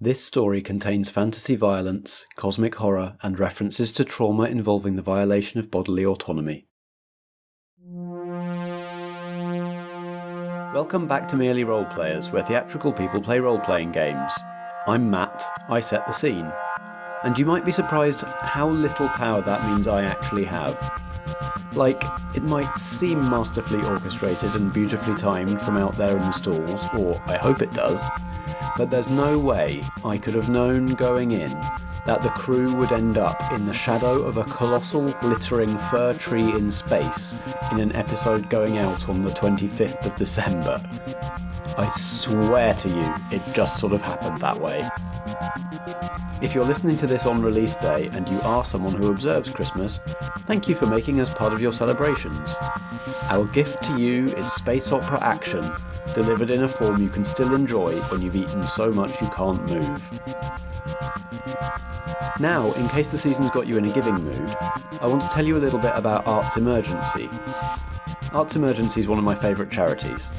This story contains fantasy violence, cosmic horror, and references to trauma involving the violation of bodily autonomy. Welcome back to Merely Roleplayers, where theatrical people play role-playing games. I'm Matt, I set the scene. And you might be surprised how little power that means I actually have. Like, it might seem masterfully orchestrated and beautifully timed from out there in the stalls, or I hope it does, but there's no way I could have known going in that the crew would end up in the shadow of a colossal glittering fir tree in space in an episode going out on the 25th of December. I swear to you, it just sort of happened that way. If you're listening to this on release day and you are someone who observes Christmas, thank you for making us part of your celebrations. Our gift to you is space opera action, delivered in a form you can still enjoy when you've eaten so much you can't move. Now, in case the season's got you in a giving mood, I want to tell you a little bit about Arts Emergency. Arts Emergency is one of my favourite charities.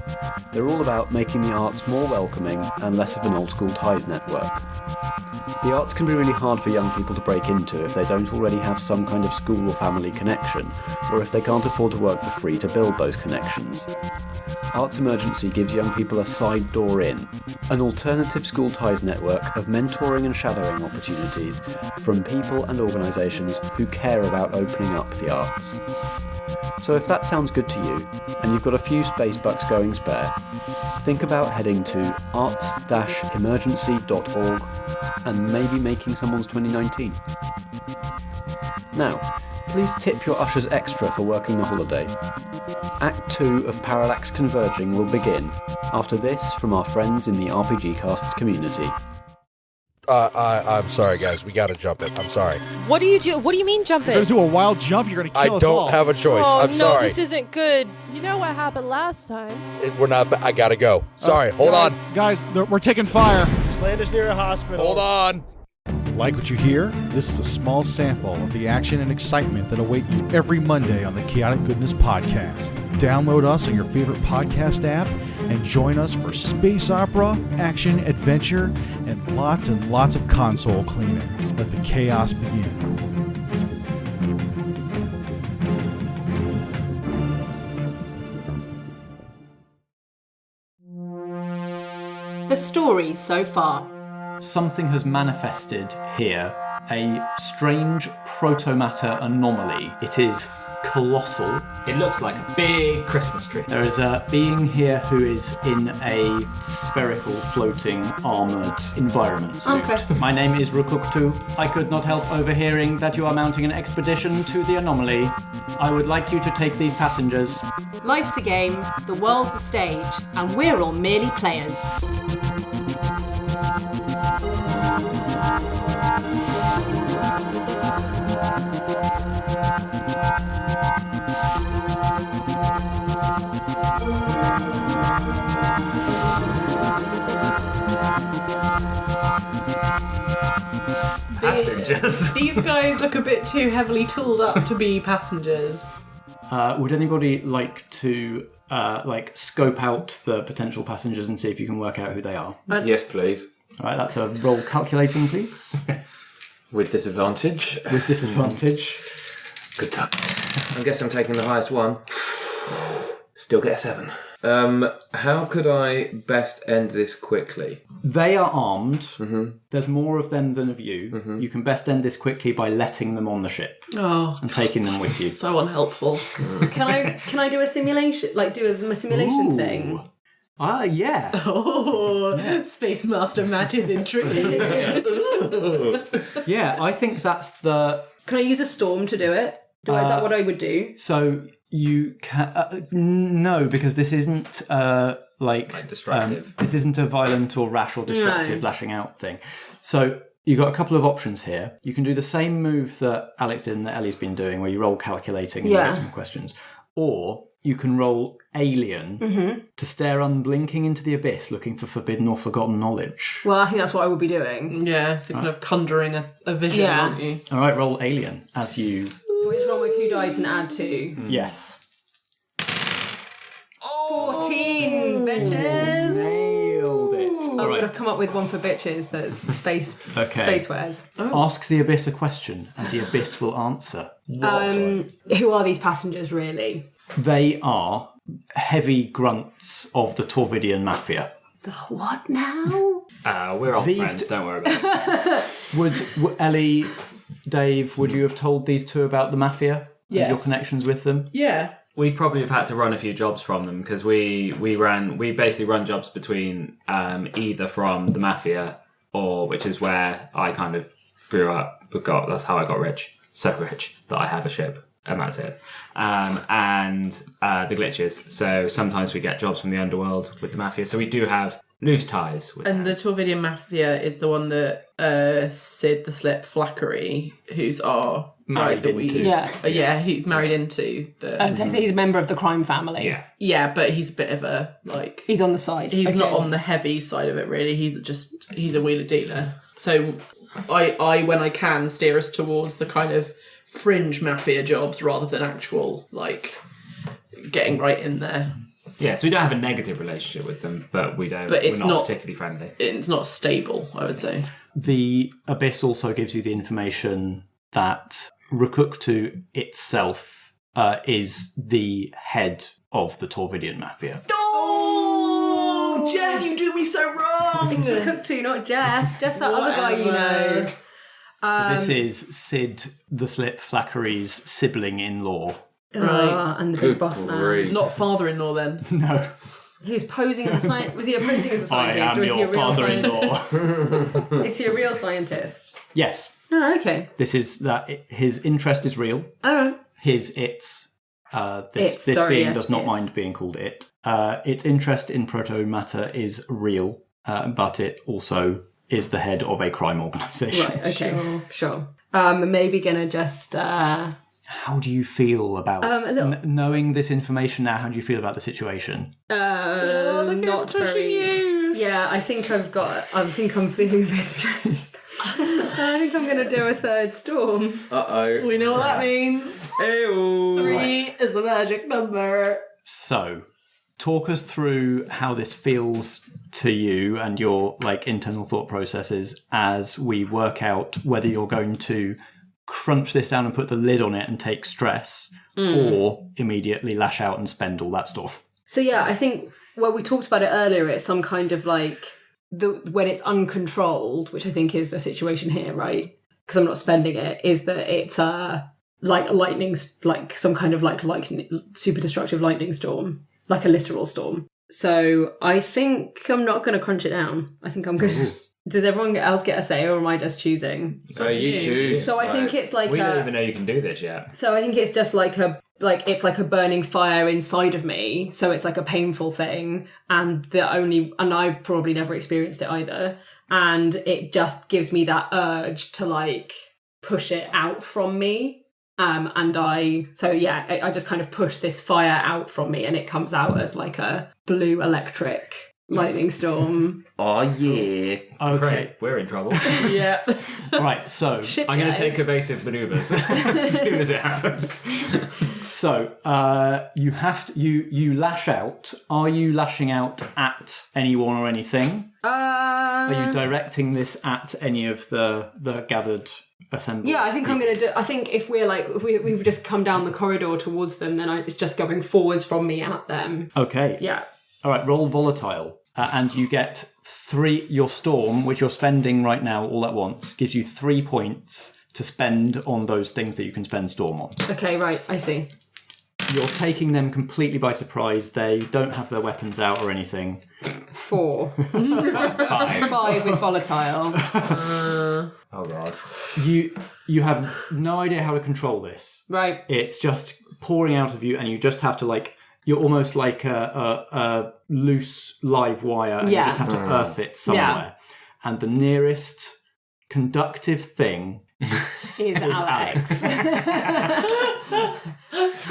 They're all about making the arts more welcoming and less of an old school ties network. The arts can be really hard for young people to break into if they don't already have some kind of school or family connection, or if they can't afford to work for free to build those connections. Arts Emergency gives young people a side door in, an alternative school ties network of mentoring and shadowing opportunities from people and organisations who care about opening up the arts. So if that sounds good to you, and you've got a few space bucks going spare, think about heading to arts-emergency.org and maybe making someone's 2019. Now, please tip your ushers extra for working the holiday. Act 2 of Parallax Converging will begin after this from our friends in the RPG Casts community. I'm sorry, guys. We gotta jump it. I'm sorry. What do you do? What do you mean jump it? You're gonna do a wild jump? You're gonna kill us all. I don't have a choice. Oh, I'm no, sorry. this isn't good. You know what happened last time. We're not. I gotta go. Sorry. Hold on. Guys, we're taking fire. Just land us near a hospital. Hold on. Like what you hear? This is a small sample of the action and excitement that await you every Monday on the Chaotic Goodness Podcast. Download us on your favorite podcast app and join us for space opera, action, adventure, and lots of console cleaning. Let the chaos begin. The story so far. Something has manifested here, a strange protomatter anomaly. It is colossal. It looks like a big Christmas tree. There is a being here who is in a spherical, floating, armoured environment suit. Okay. My name is Rukuktu. I could not help overhearing that you are mounting an expedition to the anomaly. I would like you to take these passengers. Life's a game, the world's a stage, and we're all merely players. Passengers. These guys look a bit too heavily tooled up to be passengers. Would anybody like to scope out the potential passengers and see if you can work out who they are? Yes, please. All right, that's a roll calculating, please. With disadvantage. With disadvantage. Good time. I guess I'm taking the highest one. Still get a 7. How could I best end this quickly? They are armed. Mm-hmm. There's more of them than of you. Mm-hmm. You can best end this quickly by letting them on the ship Oh, and taking them with you. so unhelpful. Can I do a simulation? Like do a simulation thing? Yeah. Oh, Space Master Matt is intrigued. Yeah, I think that's the... Can I use a storm to do it? Is that what I would do? So you can... no, because this isn't distractive. This isn't a violent or rash or destructive lashing out thing. So you've got a couple of options here. You can do the same move that Alex did and that Ellie's been doing, where you roll calculating and writing questions. Or you can roll alien to stare unblinking into the abyss looking for forbidden or forgotten knowledge. Well, I think that's what I would be doing. Yeah, so kind of conjuring a vision, aren't you? All right, roll alien as you... So I just roll my 2 dice and add 2. Yes. 14, bitches! Nailed it. going to come up with one for bitches that's space wares. Ask the Abyss a question, and the Abyss will answer. Who are these passengers, really? They are heavy grunts of the Torvidian Mafia. The what now? We're old friends, don't worry about it. Would Ellie, Dave, would you have told these two about the Mafia? Yes. And your connections with them? Yeah. We probably have had to run a few jobs from them because we basically run jobs between either from the Mafia which is where I kind of grew up. That's how I got rich. So rich that I have a ship. And that's it. And the glitches. So sometimes we get jobs from the underworld with the Mafia. So we do have loose ties with And them. the Torvidian Mafia is the one that Sid the Slip Flackery, who's our Married into. Yeah, he's married into the. Okay, so he's a member of the crime family. Yeah. Yeah, but he's a bit of a He's on the side. He's not on the heavy side of it really. He's a wheeler dealer. So I when I can steer us towards the kind of fringe mafia jobs rather than actual getting right in there. Yeah, so we don't have a negative relationship with them, but we're not particularly friendly. It's not stable, I would say. The Abyss also gives you the information that Rukuktu itself is the head of the Torvidian Mafia. Oh, Jeff, you do me so wrong. It's Rukuktu, not Jeff. Jeff's that other guy you know. So this is Sid the Slip Flackery's sibling-in-law. Right. And the big boss man. Not father-in-law then. No. He was posing as a scientist. Was he posing as a scientist, or is he a real scientist? Is he a real scientist? Yes. Oh, okay. This is that his interest is real. Oh. This being does not mind being called it. Its interest in proto-matter is real, but it also is the head of a crime organisation. Right, okay. Sure. Maybe gonna just... How do you feel about knowing this information now? How do you feel about the situation? Not very... You. Yeah, I think I'm feeling a bit stressed. I think I'm going to do a third storm. Uh-oh. We know what that means. Ew. 3 is the magic number. So, talk us through how this feels to you and your internal thought processes as we work out whether you're going to crunch this down and put the lid on it and take stress, or immediately lash out and spend all that stuff. So yeah, I think we talked about it earlier. It's some kind of when it's uncontrolled, which I think is the situation here, right? Because I'm not spending it. Is that it's lightning, some kind of super destructive lightning storm, like a literal storm. So I think I'm not going to crunch it down. I think I'm going to. Does everyone else get a say, or am I just choosing? So you choose. So I think it's we don't even know you can do this yet. So I think it's just it's like a burning fire inside of me. So it's like a painful thing, and I've probably never experienced it either. And it just gives me that urge to push it out from me. I just kind of push this fire out from me, and it comes out as a blue electric lightning storm. Oh yeah. Okay. Great, we're in trouble. Yeah. Right, so I'm going to take evasive manoeuvres as soon as it happens. So you have to you lash out. Are you lashing out at anyone or anything? Are you directing this at any of the gathered assembly? Yeah, I think I'm going to do. I think if we've just come down the corridor towards them, then it's just going forwards from me at them. Okay. Yeah. All right. Roll volatile, and you get 3. Your storm, which you're spending right now all at once, gives you 3 points to spend on those things that you can spend storm on. Okay. Right. I see. You're taking them completely by surprise. They don't have their weapons out or anything. 4. 5. 5 with volatile. Oh god. You have no idea how to control this. Right. It's just pouring out of you, and you just have to you're almost like a loose live wire, and you just have to earth it somewhere. Yeah. And the nearest conductive thing is Alex.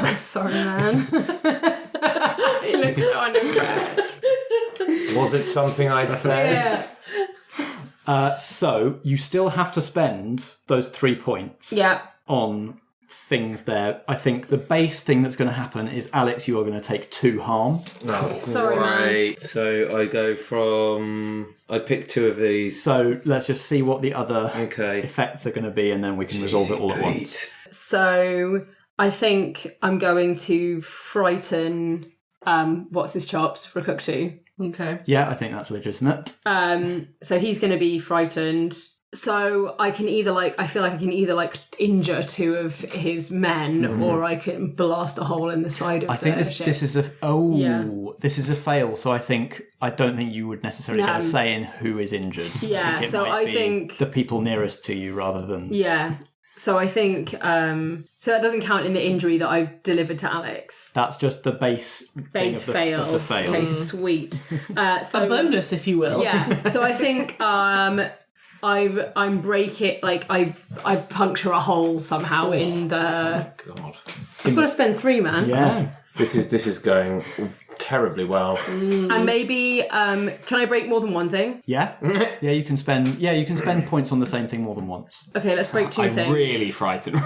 I'm sorry, man. He looks so unimpressed. Was it something I said? Yeah. So you still have to spend those 3 points Yeah. on things there. I think the base thing that's going to happen is, Alex, you are going to take 2 harm. No, Sorry, man. right. So I go from... I pick 2 of these. So let's just see what the other Okay. effects are going to be, and then we can resolve it all at once. So I think I'm going to frighten what's his chops, Rakuktu. Okay. Yeah, I think that's legitimate. So he's going to be frightened. So I can either I feel like I can either injure 2 of his men, or I can blast a hole in the side of I think the this ship. is this is a fail. So I don't think you would necessarily get a say in who is injured. Yeah, it so might I be think the people nearest to you rather than So I think so that doesn't count in the injury that I've delivered to Alex. That's just the base fail. Of the fail. Okay, sweet. So A bonus, if you will. yeah. So I think I'm break it I puncture a hole somehow in the. God. I've got to spend 3, man. Yeah. This is going terribly well. And maybe can I break more than one thing? Yeah. Yeah, you can spend points on the same thing more than once. Okay, let's break 2 I'm things. really frightened.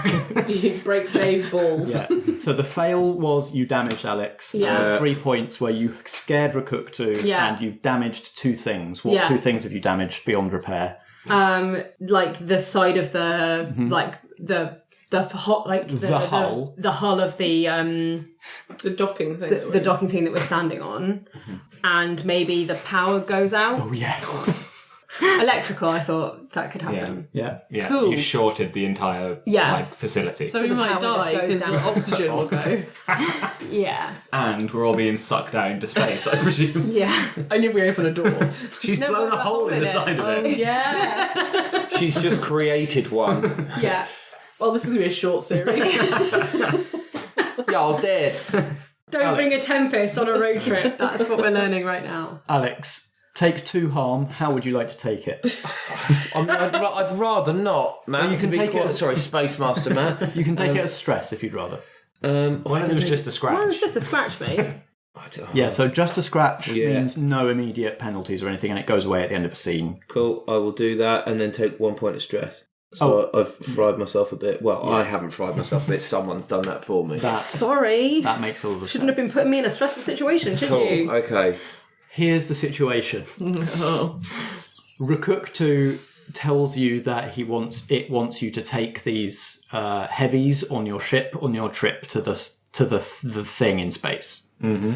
You break Dave's balls. Yeah. So the fail was you damaged Alex. Yeah. And the 3 points where you scared Rakuktu Yeah. and you've damaged 2 things. What 2 things have you damaged beyond repair? The side of the the hull of The docking thing. the docking thing that we're standing on, and maybe the power goes out. Oh yeah. Electrical, I thought that could happen. Yeah. Yeah, Cool. you shorted the entire facility. So we the might power just die goes because down. the oxygen will go. Yeah, And we're all being sucked out into space, I presume. yeah. Only if we open a door. She's No, blown but a hole in the side of it. Yeah. She's just created one. Yeah. Well, this is going to be a short series. Y'all dead. Don't bring a tempest on a road trip. That's what we're learning right now. Alex, take 2 harm. How would you like to take it? I'd rather not, man. Well, you can take it. Sorry, Space Master, man. You can take it as stress if you'd rather. What if it was just a scratch? Well, it's just a scratch, mate. Yeah, so just a scratch Yeah. means no immediate penalties or anything, and it goes away at the end of a scene. Cool. I will do that and then take 1 point of stress. So I've fried myself a bit. Well, I haven't fried myself a bit. Someone's done that for me. Sorry. That makes all the Shouldn't have been putting me in a stressful situation, should Cool. you? Okay. Here's the situation. Rakuktu tells you that it wants you to take these heavies on your ship on your trip to the thing in space. Mm-hmm.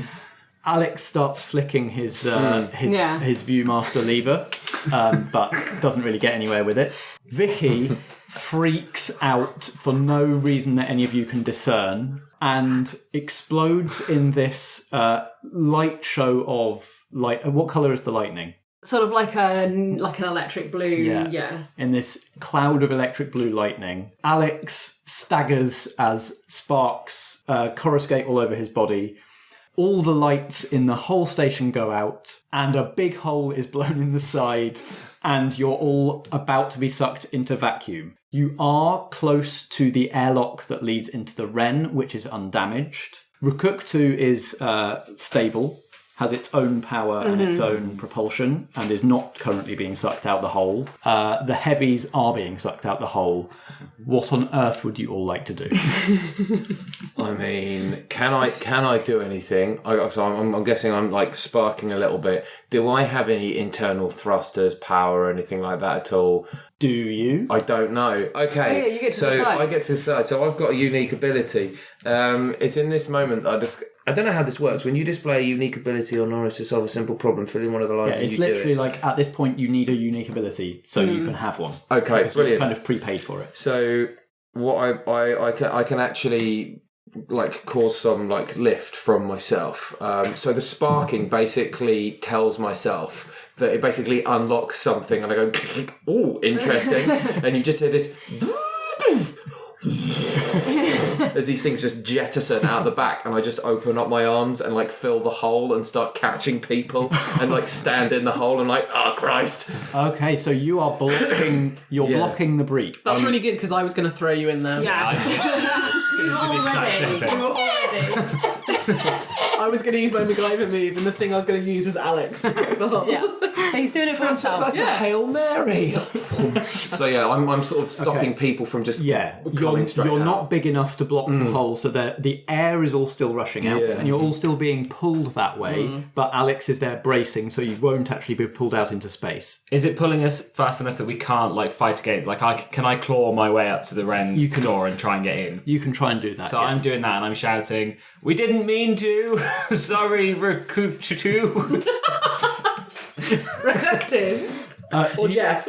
Alex starts flicking his Viewmaster lever, but doesn't really get anywhere with it. Vikki freaks out for no reason that any of you can discern and explodes in this light show of light. What colour is the lightning? Sort of like an electric blue. Yeah. In this cloud of electric blue lightning, Alex staggers as sparks coruscate all over his body. All the lights in the whole station go out, and a big hole is blown in the side, and you're all about to be sucked into vacuum. You are close to the airlock that leads into the Wren, which is undamaged. Rakuktu is stable, has its own power and its own propulsion, and is not currently being sucked out the hole. The heavies are being sucked out the hole. What on earth would you all like to do? I mean, can I do anything? I'm guessing I'm like sparking a little bit. Do I have any internal thrusters, power, or anything like that at all? Do you? I don't know. Okay, Oh, yeah, you get to so decide. I get to decide. So I've got a unique ability. It's in this moment that I don't know how this works. When you display a unique ability or knowledge to solve a simple problem, fill in one of the lines. Yeah, and it's you do literally it. like at this point you need a unique ability so you can have one. Okay, Because you've brilliant. kind of prepaid for it. So what I can actually like cause some like lift from myself. So the sparking basically tells myself that it basically unlocks something, and I go, "Oh, interesting!" And you just hear this. As these things just jettison out the back, and I just open up my arms and like fill the hole and start catching people and like stand in the hole and like, oh Christ. Okay, so you are blocking. You're Yeah. blocking the breach. That's really good because I was going to throw you in there. Yeah. You You were already. I I was going to use my MacGyver move, and the thing I was going to use was Alex to break the hole. Yeah. So he's doing it for himself. That's a Hail Mary. So yeah, I'm sort of stopping people from just coming straight you're out. not big enough to block the hole, so that the air is all still rushing out, and you're all still being pulled that way. But Alex is there bracing, so you won't actually be pulled out into space. Is it pulling us fast enough that we can't like fight against? Like, can I claw my way up to the Wren's door and try and get in? You can try and do that. So I'm doing that, and I'm shouting, "We didn't mean to. Sorry, recruit two." Reductive. Or Jeff.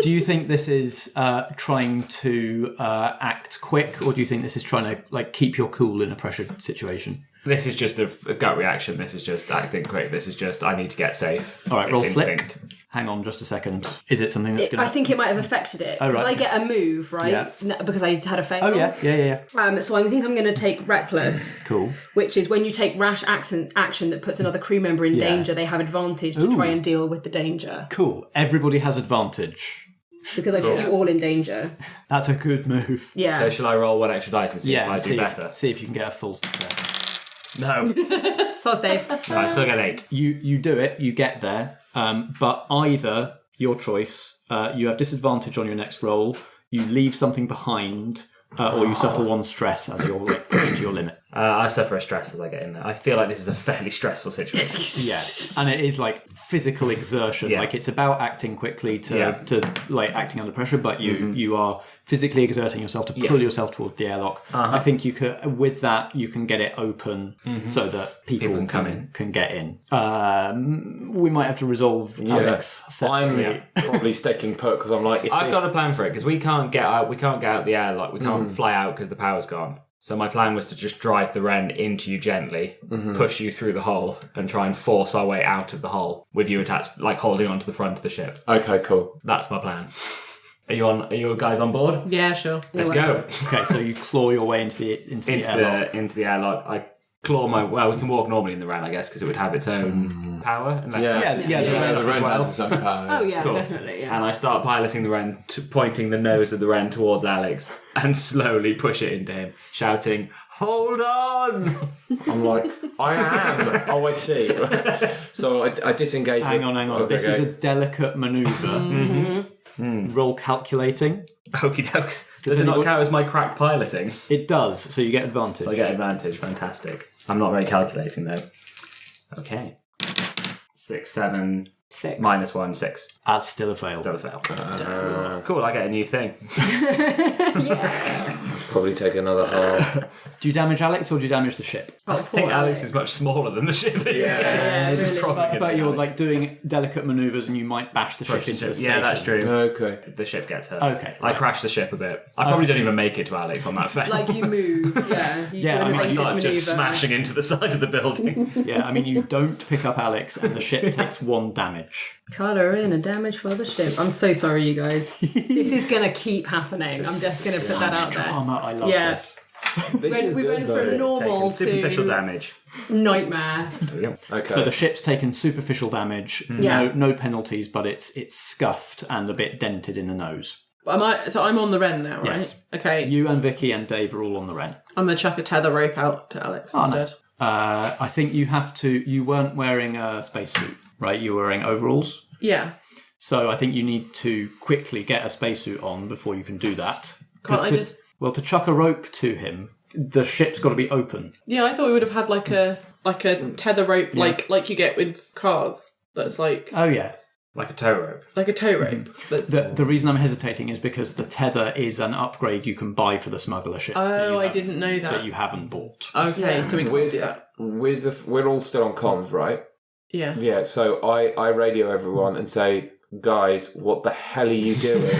Do you think this is trying to act quick, or do you think this is trying to like keep your cool in a pressured situation? This is just a gut reaction. This is just acting quick. This is just, I need to get safe. All right, roll It's slick. Hang on just a second. Is it something that's going to... I think it might have affected it. Because I get a move, right? Yeah. Because I had a fail. Oh, yeah. So I think I'm going to take Reckless. Cool. Which is when you take rash action that puts another crew member in danger, they have advantage to try and deal with the danger. Cool. Everybody has advantage. Because I put you all in danger. That's a good move. Yeah. So shall I roll one extra dice and see if I do better? See if you can get a full success. No. Sauce Dave. No, I still get 8. You do it, you get there, but either, your choice, you have disadvantage on your next roll, you leave something behind, or you suffer one stress as you're pushed to your limit. I suffer a stress as I get in there. I feel like this is a fairly stressful situation. Yeah, and it is like physical exertion. Yeah. Like it's about acting quickly to like acting under pressure, but you are physically exerting yourself to pull yourself toward the airlock. I think you could, with that, you can get it open so that people can get in. We might have to resolve Alex. I'm probably sticking put because I'm like, I've got a plan for it because we can't get out. We can't get out the airlock. We can't fly out because the power's gone. So my plan was to just drive the Wren into you gently, push you through the hole, and try and force our way out of the hole with you attached, like holding onto the front of the ship. Okay, cool. That's my plan. Are you guys on board? Yeah, sure. Let's go. Okay, so you claw your way into the airlock. Into the airlock. I claw my... Well, we can walk normally in the Wren, I guess, because it would have its own power. And The Wren Wren has its own power. Oh, yeah, Cool. definitely. Yeah. And I start piloting the Wren, pointing the nose of the Wren towards Alex, and slowly push it into him, shouting, "Hold on!" I'm like, I am. Oh, I see. So I disengage. Hang on. This is a delicate manoeuvre. Roll calculating. Okie dokes. Does it not count as my crack piloting? It does, so you get advantage. So I get advantage. Fantastic. I'm not very calculating though. Okay. 6, 7, 6. minus 1, 6. That's still a fail. Still a fail. Cool, I get a new thing. Probably take another half. Do you damage Alex or do you damage the ship? Oh, I think Alex is much smaller than the ship. Yeah, This is probably gonna But be you're Alex. like doing delicate manoeuvres and you might bash the ship into the station. Yeah, that's true. Okay. The ship gets hurt. Okay, I crash the ship a bit. I probably don't even make it to Alex on that fail. Like you move, yeah. You Yeah, do I an mean, I evasive start maneuver. just smashing into the side of the building. Yeah, I mean, you don't pick up Alex and the ship takes 1 damage. Colour in and damage for the ship. I'm so sorry, you guys. This is going to keep happening. I'm just going to put that out there. Drama, I love Yeah. this. We went from normal Superficial to damage. nightmare. There we go. Okay. So the ship's taken superficial damage, Yeah. no penalties, but it's scuffed and a bit dented in the nose. So I'm on the Wren now, right? Yes. Okay. You and Vikki and Dave are all on the Wren. I'm going to chuck a tether rope out to Alex instead. Nice. I think you weren't wearing a spacesuit, right? You were wearing overalls. Yeah. So I think you need to quickly get a spacesuit on before you can do that. Can't I just... Well, to chuck a rope to him, the ship's got to be open. Yeah, I thought we would have had like a tether rope, like you get with cars. That's like Oh, yeah. Like a tow rope. like a tow rope. That's The reason I'm hesitating is because the tether is an upgrade you can buy for the smuggler ship. I didn't know That that. you haven't bought. Okay, so we can't do that. We're all still on comms, right? Yeah. Yeah. So I radio everyone and say, guys, what the hell are you doing?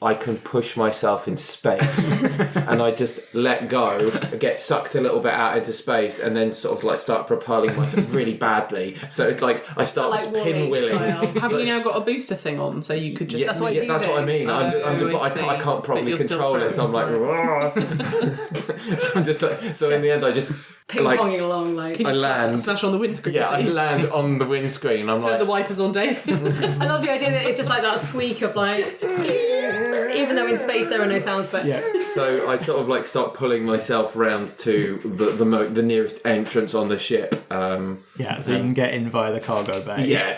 I can push myself in space. And I just let go, get sucked a little bit out into space, and then sort of like start propelling myself really badly. So it's like I start Like pinwheeling. Wall-E style. Haven't you now got a booster thing on, so you could just... Yeah, That's what you that's do. what I mean. I can't properly But you're still control it, so I'm like, so I'm just like, so in the end, I just like Ping-ponging along like... I land. Slash on the windscreen. Yeah, I please. land on the windscreen. I'm Turn like, the wipers on, Dave. I love the idea that it's just like that squeak of like... Even though in space there are no sounds, but So I sort of like start pulling myself round to the nearest entrance on the ship. So you can get in via the cargo bay. Yeah.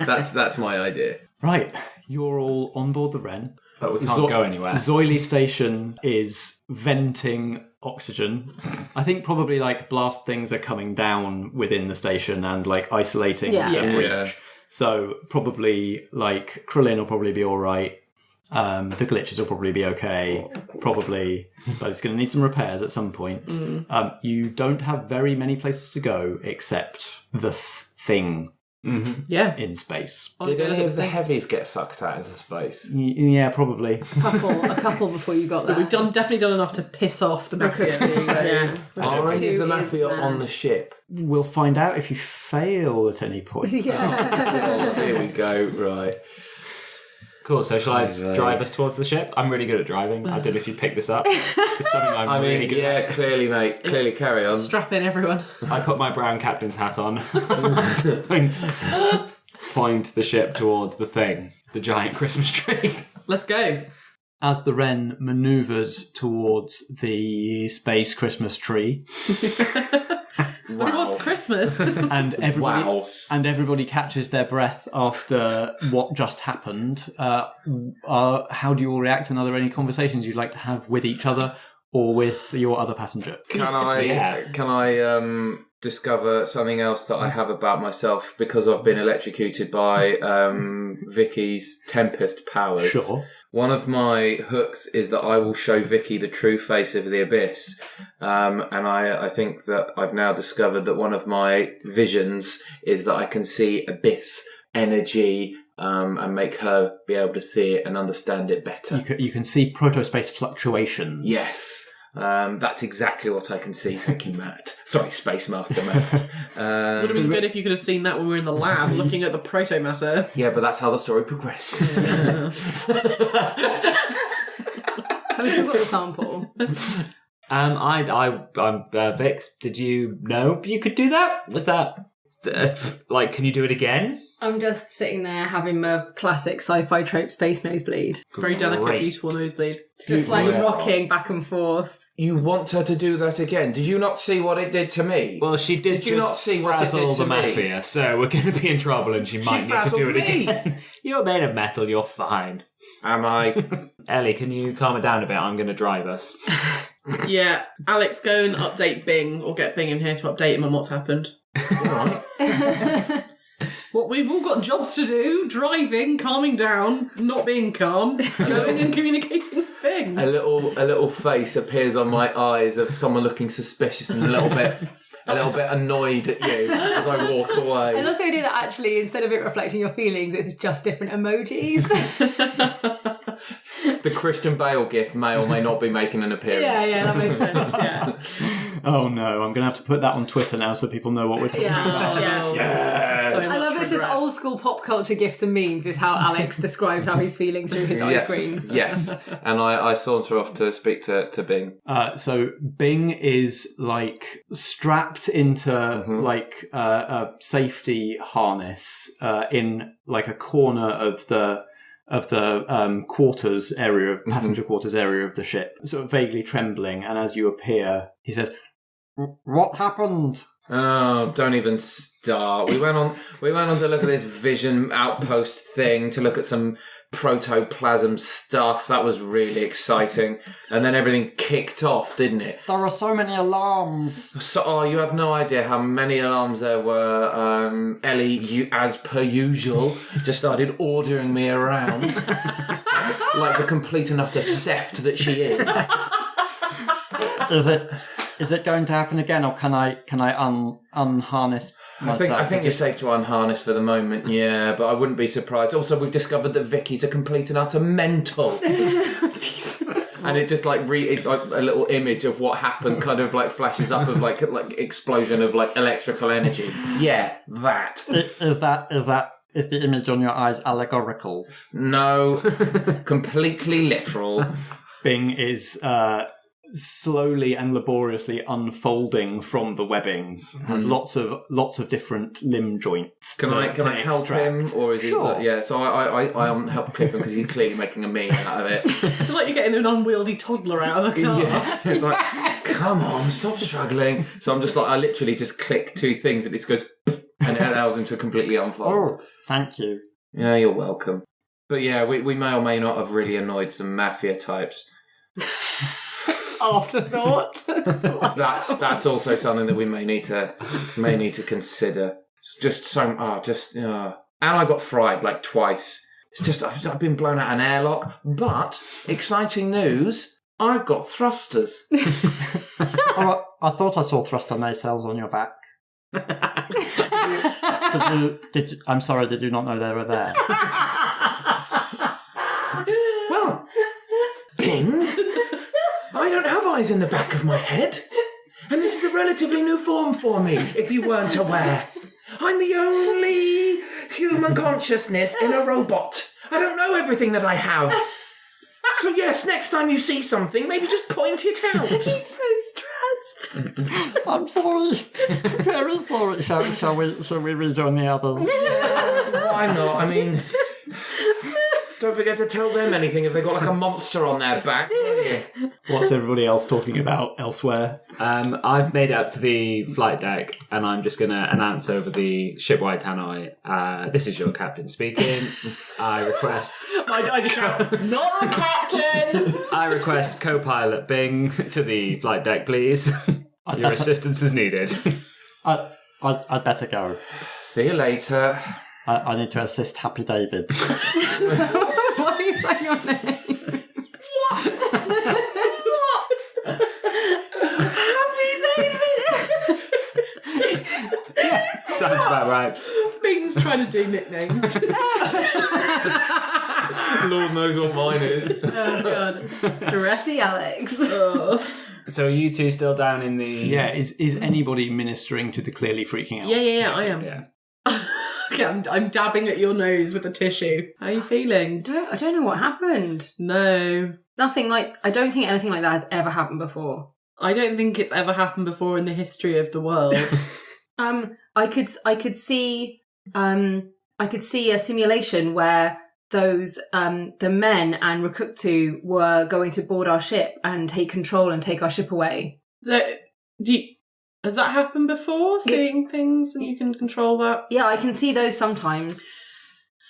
That's my idea. Right, you're all on board the Wren. But we can't go anywhere. Zoylee Station is venting oxygen. I think probably like blast things are coming down within the station and like isolating the breach. Yeah. So probably like Krillin will probably be all right. The glitches will probably be okay, probably, but it's going to need some repairs at some point. You don't have very many places to go except the thing in space. Did any of the heavies get sucked out into space? Yeah, probably. a couple before you got there. We've definitely done enough to piss off the Mafia. Are any of the Mafia on the ship? We'll find out if you fail at any point. Oh, here we go, right. Cool, so shall I drive us towards the ship? I'm really good at driving. I don't know if you picked this up. It's something I'm really good at. Clearly, mate. Clearly, carry on. Strap in, everyone. I put my brown captain's hat on. Point the ship towards the thing, the giant Christmas tree. Let's go. As the Wren manoeuvres towards the space Christmas tree, But what's Christmas? and everybody catches their breath after what just happened. How do you all react, and are there any conversations you'd like to have with each other or with your other passenger? Can I discover something else that I have about myself because I've been electrocuted by Vikki's Tempest powers? Sure. One of my hooks is that I will show Vikki the true face of the abyss. And I think that I've now discovered that one of my visions is that I can see abyss energy and make her be able to see it and understand it better. You can see protospace fluctuations. Yes. That's exactly what I can see. Thank you, Matt. Sorry, Space Master Matt. Would have been good if you could have seen that when we were in the lab looking at the proto-matter. Yeah, but that's how the story progresses. Have we still got the sample? I'm Vix. Did you know you could do that? Was that can you do it again? I'm just sitting there having my classic sci-fi trope space nosebleed. Very delicate, beautiful nosebleed. Just rocking back and forth. You want her to do that again? Did you not see what it did to me? Well, she did. Did you not see what it did to the me? Mafia, so we're going to be in trouble, and she might need to do it again. You're made of metal. You're fine. Am I? Ellie, can you calm it down a bit? I'm going to drive us. Yeah, Alex, go and update Bing, or get Bing in here to update him on what's happened. Right. What we've all got jobs to do: driving, calming down, not being calm, going and communicating with Bing. A little face appears on my eyes of someone looking suspicious and a little bit annoyed at you as I walk away. I love the idea that actually, instead of it reflecting your feelings, it's just different emojis. The Christian Bale gif may or may not be making an appearance. Yeah, that makes sense. Yeah. Oh no, I'm going to have to put that on Twitter now so people know what we're talking about. Yeah. Yes. I love it's just old school pop culture gifs and memes is how Alex describes how he's feeling through his eye screens. Yes. And I saunter off to speak to Bing. So Bing is like strapped into like a safety harness in like a corner of the quarters area, passenger quarters area of the ship, sort of vaguely trembling. And as you appear, he says, "What happened?" Oh, don't even start. We went on to look at this vision outpost thing, to look at some protoplasm stuff. That was really exciting. And then everything kicked off, didn't it? There are so many alarms. So, you have no idea how many alarms there were. Ellie, you, as per usual, just started ordering me around like the complete and utter seft that she is. Is it going to happen again, or can I unharness myself? I think you're safe to unharness for the moment, yeah, but I wouldn't be surprised. Also, we've discovered that Vikki's a complete and utter mental. Jesus. And it just like a little image of what happened kind of like flashes up of like explosion of like electrical energy. Yeah, that. Is the image on your eyes allegorical? No, completely literal. Bing is slowly and laboriously unfolding from the webbing. Has lots of different limb joints. Can I help him, or is he? Sure. Yeah. So I help clip him because he's clearly making a meal out of it. It's like you're getting an unwieldy toddler out of the car. Yeah. It's like, come on, stop struggling. So I'm just like, I literally just click two things and it just goes, and it allows him to completely unfold. Oh, thank you. Yeah, you're welcome. But yeah, we may or may not have really annoyed some mafia types. Afterthought. That's also something that we may need to consider. Just so and I got fried like twice. It's just I've been blown out an airlock. But exciting news, I've got thrusters. Oh, I thought I saw thruster nacelles on your back. Did you, I'm sorry, did you not know they were there? Well, Bing, I don't have eyes in the back of my head. And this is a relatively new form for me, if you weren't aware. I'm the only human consciousness in a robot. I don't know everything that I have. So yes, next time you see something, maybe just point it out. He's so stressed. I'm sorry. Very sorry. Shall we rejoin the others? Why not? I mean, don't forget to tell them anything if they've got like a monster on their back. What's everybody else talking about elsewhere? I've made it up to the flight deck, and I'm just going to announce over the shipwide tannoy, this is your captain speaking. I request... I just shout, not the captain! I request co-pilot Bing to the flight deck, please. Your assistance is needed. I'd better go. See you later. I need to assist Happy David. Why are you saying your name? What? Happy David! Sounds about right. Bing's trying to do nicknames. Lord knows what mine is. Oh, God. Dressy Alex. So are you two still down in the... Yeah, is anybody ministering to the clearly freaking out? Yeah, I am. Yeah. Okay, I'm dabbing at your nose with a tissue. How are you feeling? I don't know what happened. No. I don't think anything like that has ever happened before. I don't think it's ever happened before in the history of the world. I could see a simulation where those the men and Rukuktu were going to board our ship and take control and take our ship away. Has that happened before? Seeing things and you can control that? Yeah, I can see those sometimes.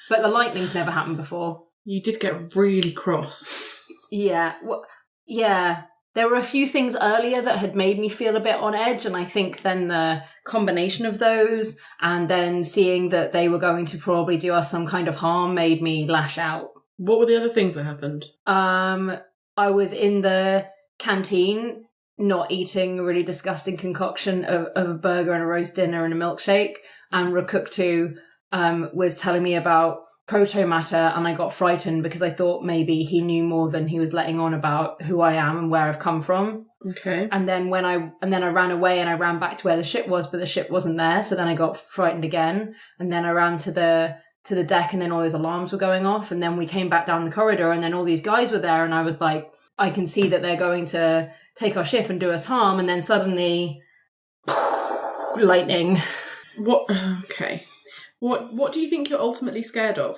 But the lightning's never happened before. You did get really cross. Yeah. Well, yeah. There were a few things earlier that had made me feel a bit on edge, and I think then the combination of those and then seeing that they were going to probably do us some kind of harm made me lash out. What were the other things that happened? I was in the canteen not eating a really disgusting concoction of a burger and a roast dinner and a milkshake, and Rukuktu was telling me about proto-matter, and I got frightened because I thought maybe he knew more than he was letting on about who I am and where I've come from. Okay. And then I ran away and I ran back to where the ship was, but the ship wasn't there, so then I got frightened again, and then I ran to the deck, and then all those alarms were going off, and then we came back down the corridor, and then all these guys were there, and I was like, I can see that they're going to take our ship and do us harm, and then suddenly lightning. What? Okay. What do you think you're ultimately scared of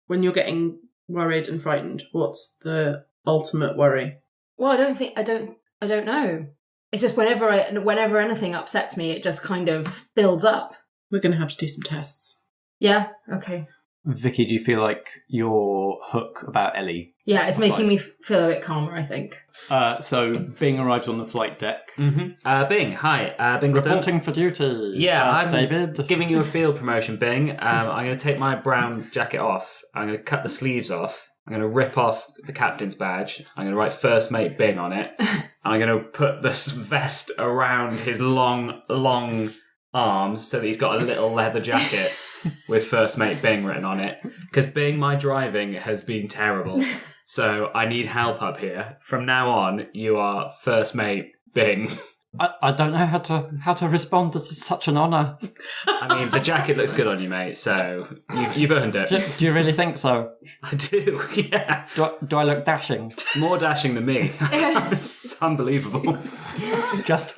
when you're getting worried and frightened? What's the ultimate worry? Well, I don't know. It's just whenever anything upsets me, it just kind of builds up. We're going to have to do some tests. Yeah. Okay. Vikki, do you feel like your hook about Ellie? Yeah, it's making me feel a bit calmer, I think. So Bing arrives on the flight deck. Mm-hmm. Bing, hi. Bing reporting for duty. Yeah, I'm David. Giving you a field promotion, Bing. I'm going to take my brown jacket off. I'm going to cut the sleeves off. I'm going to rip off the captain's badge. I'm going to write First Mate Bing on it. And I'm going to put this vest around his long arms so that he's got a little leather jacket with First Mate Bing written on it. Because Bing, my driving has been terrible. So I need help up here. From now on, you are First Mate Bing. I don't know how to respond. This is such an honour. I mean, the jacket looks good on you, mate, so you've earned it. Do you really think so? I do, yeah. Do I look dashing? More dashing than me. It's unbelievable. Just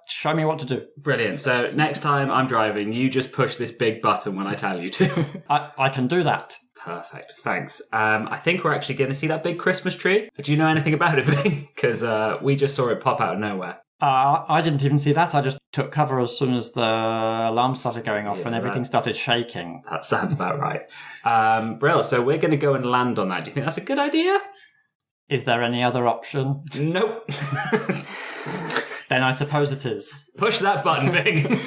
show me what to do. Brilliant. So next time I'm driving, you just push this big button when I tell you to. I can do that. Perfect. Thanks. I think we're actually going to see that big Christmas tree. Do you know anything about it, Bing? Because we just saw it pop out of nowhere. I didn't even see that. I just took cover as soon as the alarm started going off and everything started shaking. That sounds about right. Brill, so we're going to go and land on that. Do you think that's a good idea? Is there any other option? Nope. Then I suppose it is. Push that button, Bing.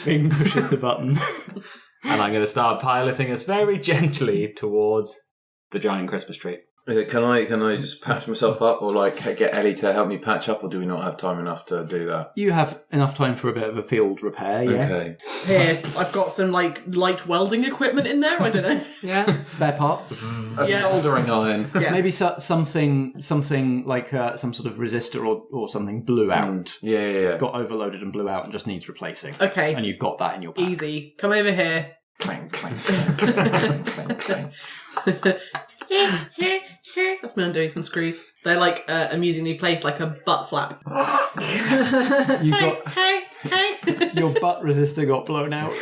Bing pushes the button. And I'm going to start piloting us very gently towards the giant Christmas tree. Can I just patch myself up, or like get Ellie to help me patch up, or do we not have time enough to do that? You have enough time for a bit of a field repair, yeah? Okay. Here, I've got some like light welding equipment in there. I don't know. Yeah. Spare parts? A soldering iron. Yeah. Maybe something like some sort of resistor or something blew out. Yeah. Got overloaded and blew out and just needs replacing. Okay. And you've got that in your pack. Easy. Come over here. Clang, clang, clang, clang, clang. That's me undoing some screws. They're like amusingly placed like a butt flap. You got Hey. your butt resistor got blown out.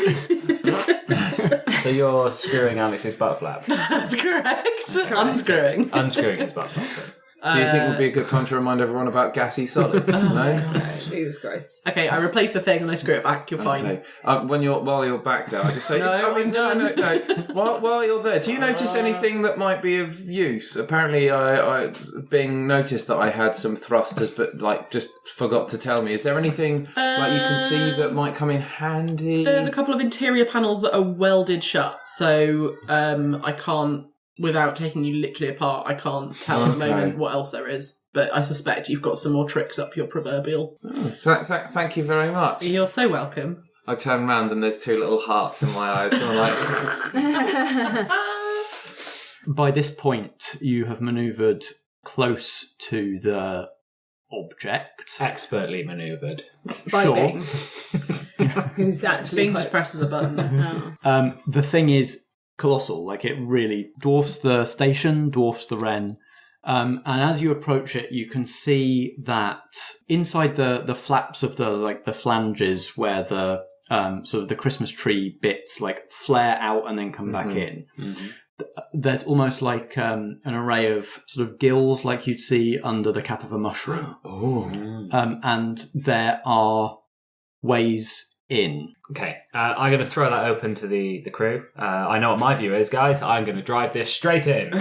So you're screwing Alex's butt flap. That's correct. Unscrewing. Unscrewing his butt flap. Do you think it would be a good time to remind everyone about gassy solids? No? Jesus Christ. Okay, I replace the thing and I screw it back. You're fine. Okay. While you're back there, I just say, No, I'm done. No. While you're there, do you notice anything that might be of use? Apparently, I being noticed that I had some thrusters, but like just forgot to tell me. Is there anything like you can see that might come in handy? There's a couple of interior panels that are welded shut, so I can't. Without taking you literally apart, I can't tell at the moment what else there is. But I suspect you've got some more tricks up your proverbial. Thank you very much. You're so welcome. I turn round and there's two little hearts in my eyes. And I'm like, By this point, you have manoeuvred close to the object. Expertly manoeuvred. By Sure. Bing. Who's actually Bing just presses a button. The thing is colossal. Like, it really dwarfs the station, dwarfs the Wren. And as you approach it, you can see that inside the flaps of the flanges where the sort of the Christmas tree bits like flare out and then come back in. Mm-hmm. There's almost like an array of sort of gills like you'd see under the cap of a mushroom. And there are ways in. Okay, I'm going to throw that open to the crew. I know what my view is, guys. I'm going to drive this straight in.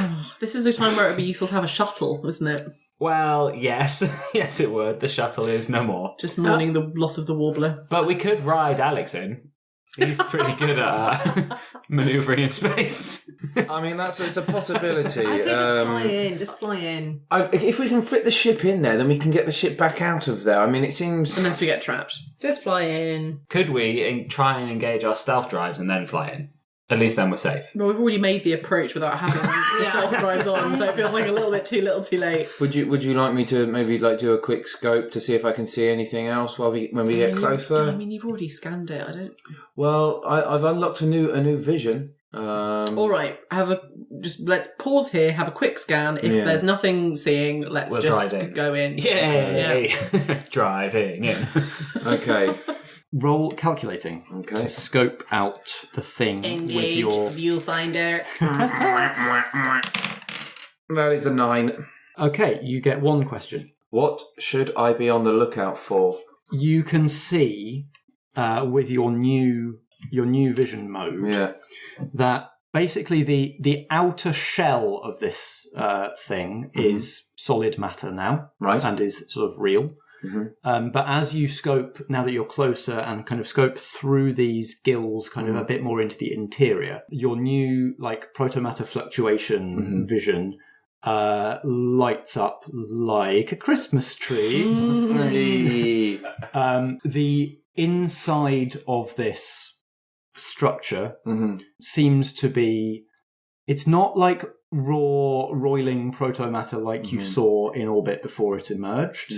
This is a time where it would be useful to have a shuttle, isn't it? Well, yes. Yes, it would. The shuttle is no more. Just mourning the loss of the warbler. But we could ride Alex in. He's pretty good at manoeuvring in space. I mean, it's a possibility. I say just fly in. If we can fit the ship in there, then we can get the ship back out of there. I mean, it seems... Unless we get trapped. Just fly in. Could we try and engage our stealth drives and then fly in? At least then we're safe. Well, we've already made the approach without having the stealth drives on, so it feels like a little bit too little too late. Would you like me to maybe like do a quick scope to see if I can see anything else when we get closer? I mean, you've already scanned it. I don't. Well, I've unlocked a new vision. All right, let's pause here. Have a quick scan. If there's nothing seeing, let's just go in. Yay! Driving in. Okay. Roll calculating to scope out the thing Engage with your viewfinder. That is a 9. Okay, you get one question. What should I be on the lookout for? You can see with your new vision mode that basically the outer shell of this thing is solid matter now, right, and is sort of real. Mm-hmm. But as you scope, now that you're closer and kind of scope through these gills kind of a bit more into the interior, your new like protomatter fluctuation vision lights up like a Christmas tree. The inside of this structure seems to be, it's not like raw roiling protomatter like you saw in orbit before it emerged.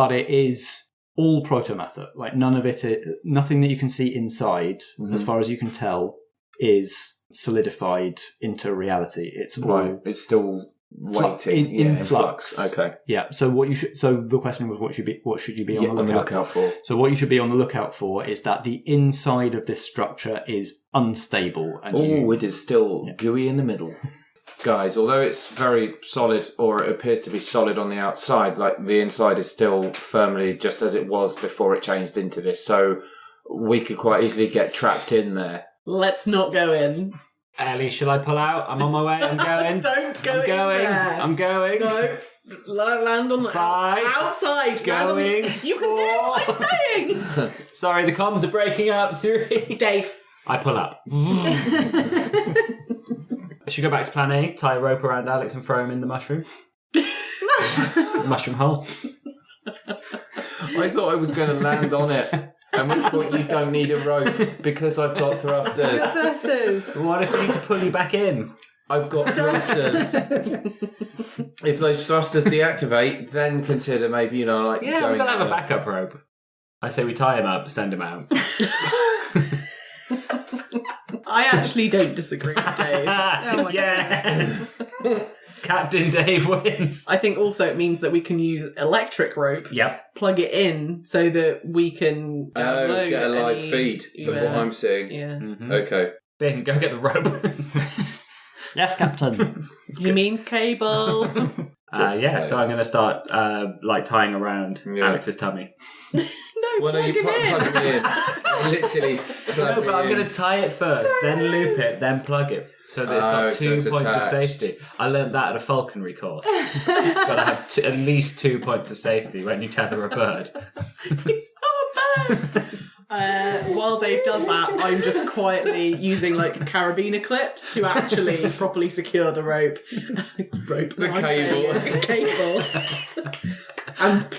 but it is all protomatter. Like nothing that you can see inside, as far as you can tell, is solidified into reality. It's all Right. It's still waiting in flux. Okay. Yeah. So the question was, what should you be on the lookout for? So what you should be on the lookout for is that the inside of this structure is unstable. And it is still gooey in the middle. Guys, although it's very solid, or it appears to be solid on the outside, like the inside is still firmly just as it was before it changed into this. So we could quite easily get trapped in there. Let's not go in. Ellie, shall I pull out? I'm on my way. I'm going. Don't go I'm going. in there. I'm going. No. Land on the 5. outside. Going. You can hear what I'm saying. Sorry, the comms are breaking up. 3. Dave. I pull up. Should we go back to plan A, tie a rope around Alex and throw him in the mushroom? Mushroom hole. I thought I was going to land on it. At which point you don't need a rope because I've got thrusters. Thrusters. What if we need to pull you back in? I've got thrusters. If those thrusters deactivate, then consider maybe, Yeah, going... we're going to have a backup rope. I say we tie him up, send him out. I actually don't disagree with Dave. Oh my Yes! Captain Dave wins. I think also it means that we can use electric rope, Yep. plug it in so that we can download get a live any- feed of what I'm seeing. Yeah. Okay. Ben, go get the rope. yes, Captain. He means cable. So I'm going to start tying around Alex's tummy. Well, no, you plug me in. Literally. No, but I'm going to tie it first, then loop it, then plug it, so that it's got 2 points of safety. I learned that at a falconry course. Got to have at least 2 points of safety when you tether a bird. He's not a bird. While Dave does that, I'm just quietly using carabiner clips to actually properly secure the rope. Cable. And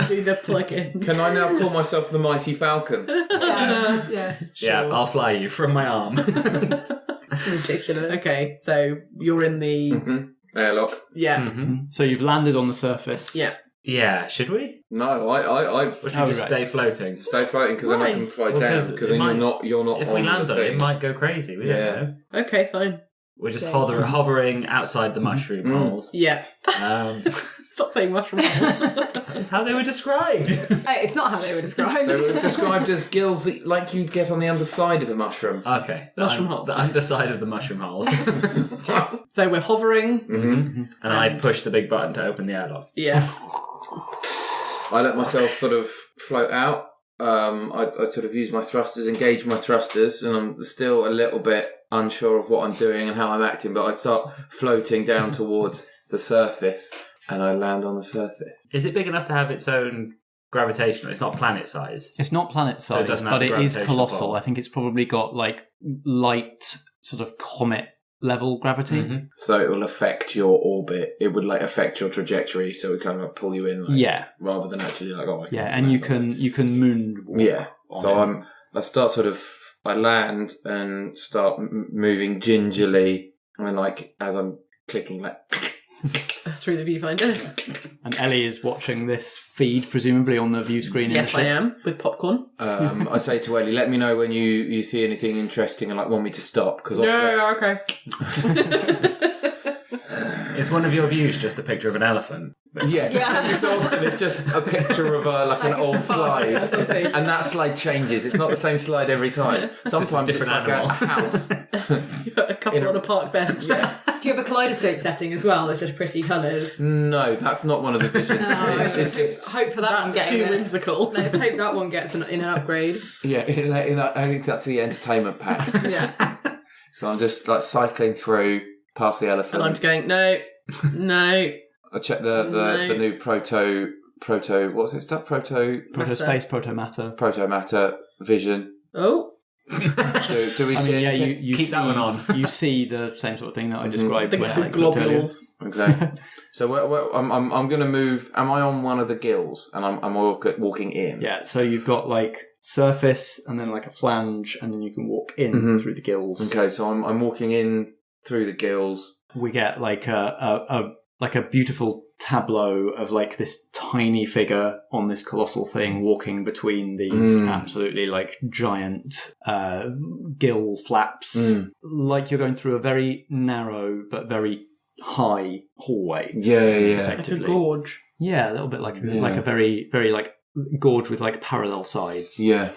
do the plug-in. Can I now call myself the Mighty Falcon? Yes. Yeah, I'll fly you from my arm. Ridiculous. Okay, so you're in the Airlock. yeah. So you've landed on the surface. Yeah. Yeah, should we? No, I Or should we just stay floating? stay floating because then I can fly down because then you're not If on we land the on it, thing. it might go crazy. We don't know. Okay, fine. We're just hovering outside the mushroom holes. Yeah. Stop saying mushroom. That's how they were described. Hey, it's not how they were described. They were described as gills that, like you'd get on the underside of a mushroom. Okay. Mushroom holes. The underside of the mushroom holes. So we're hovering. And I push the big button to open the airlock. Yeah. I let myself sort of float out. I sort of use my thrusters, engage my thrusters, and I'm still a little bit unsure of what I'm doing and how I'm acting, but I start floating down towards the surface, and I land on the surface. Is it big enough to have its own gravitational? It's not planet size. It's not planet So it size, doesn't have but it is gravitational colossal. pull. I think it's probably got light sort of comet level gravity. So it will affect your orbit. It would affect your trajectory, so it kind of pull you in. Yeah. Rather than actually And you can moonwalk. Yeah. So on I start I land and start moving gingerly, and as I'm clicking Through the viewfinder. And Ellie is watching this feed, presumably on the view screen. Yes, I am, with popcorn. I say to Ellie, let me know when you see anything interesting and want me to stop because okay. Is one of your views just a picture of an elephant? Yeah. Every so often it's just a picture of an old slide, and that slide changes. It's not the same slide every time. Sometimes it's different like animal. a house. A couple on a park bench. Do you have a kaleidoscope setting as well? It's just pretty colours. No, that's not one of the visions. It's just Hope for that one That's getting too whimsical. Let's hope that one gets in an upgrade. I think that's the entertainment pack. Yeah. So I'm just cycling through past the elephant. And I'm just going, no. I check the new proto what's it stuff? Protospace, Protomatter vision. Oh. Do we I see mean, anything? you Keep see, that one on. You see the same sort of thing that I described The when Alex looked earlier. globules. Okay. So I'm going to move. Am I on one of the gills? And I'm walking in. Yeah, so you've got surface and then a flange, and then you can walk in through the gills. Okay, so I'm walking in through the gills. We get a like a beautiful tableau of like this tiny figure on this colossal thing walking between these absolutely like giant gill flaps, like you're going through a very narrow but very high hallway. Like a gorge. Yeah, a little bit like a very very like gorge with like parallel sides. Yeah.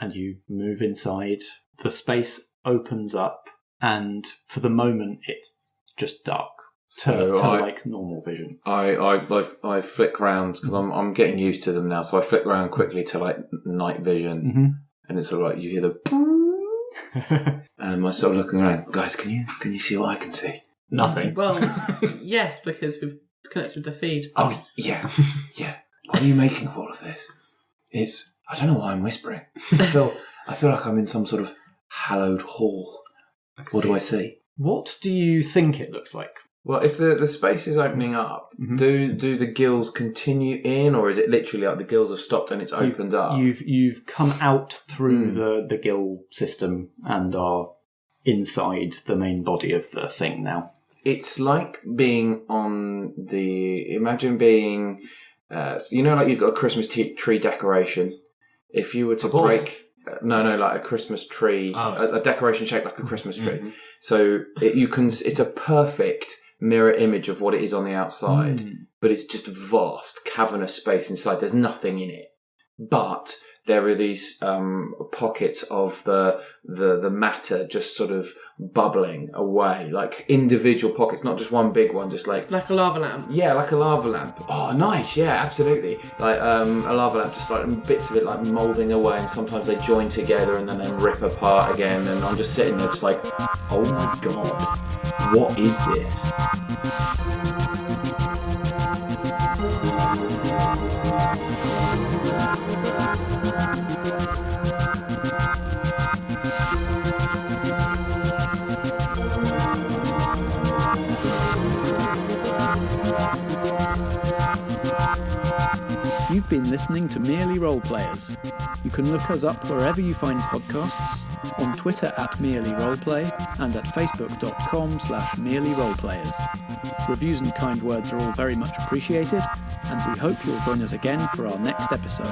And you move inside. The space opens up, and for the moment, it's just dark. To like normal vision. I flick round because I'm getting used to them now. So I flick around quickly to like night vision, and it's sort of like you hear the and I'm sort of looking around. Guys, can you see what I can see? Nothing. Well, yes, because we've connected the feed. Oh yeah. What are you making of all of this? I don't know why I'm whispering. I feel like I'm in some sort of hallowed hall. What do I see? What do you think it looks like? Well, if the space is opening up, do the gills continue in, or is it literally like the gills have stopped and it's opened up? You've come out through the gill system and are inside the main body of the thing now. It's like being on imagine being, like you've got a Christmas tree decoration. If you were to break... like a Christmas tree, a decoration shaped like a Christmas tree. So it's a perfect mirror image of what it is on the outside, but it's just vast, cavernous space inside. There's nothing in it, but there are these pockets of the matter just sort of bubbling away, like individual pockets, not just one big one, just like a lava lamp. Yeah, like a lava lamp. Oh, nice. Yeah, absolutely. Like a lava lamp, just like bits of it like moulding away, and sometimes they join together and then they rip apart again. And I'm just sitting there, just like, oh my god, what is this? You've been listening to Merely Roleplayers. You can look us up wherever you find podcasts, on Twitter @merelyroleplay and at facebook.com/merelyroleplayers. Reviews and kind words are all very much appreciated, and we hope you'll join us again for our next episode.